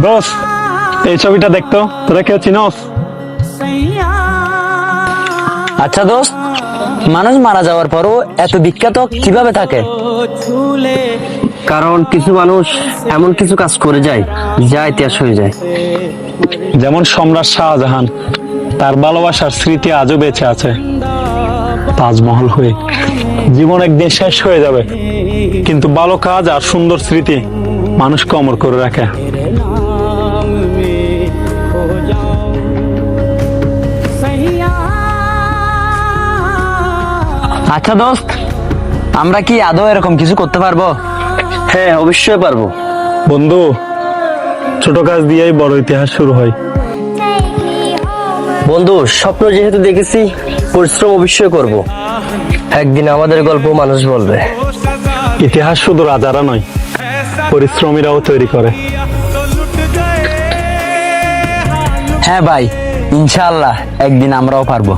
দোস্ত, এই ছবিটা দেখতো, তোরা কেউ চিনস? আচ্ছা দোস্ত, মানুষ মারা যাওয়ার পরও এত বিখ্যাত কিভাবে থাকে? কারণ কিছু মানুষ এমন কিছু কাজ করে যায় যা ইতিহাস হয়ে যায়। যেমন সম্রাট শাহজাহান, তার ভালোবাসার স্মৃতি আজও বেঁচে আছে। তাজমহল হয়ে জীবন একদিন শেষ হয়ে যাবে, কিন্তু ভালো কাজ আর সুন্দর স্মৃতি মানুষকে অমর করে রাখে। আচ্ছা দোস্ত, আমরা কি আদৌ এরকম কিছু করতে পারবো? হ্যাঁ, অবশ্যই পারবো। বন্ধু, ছোট কাজ দিয়েই বড় ইতিহাস শুরু হয়। বন্ধু, স্বপ্ন যেহেতু দেখেছি, পরিশ্রম অবশ্যই করব। একদিন আমাদের গল্প মানুষ বলবে। ইতিহাস শুধু রাজারা নয়, পরিশ্রমীরাও তৈরি করে। হ্যাঁ ভাই, ইনশাআল্লাহ একদিন আমরাও পারবো।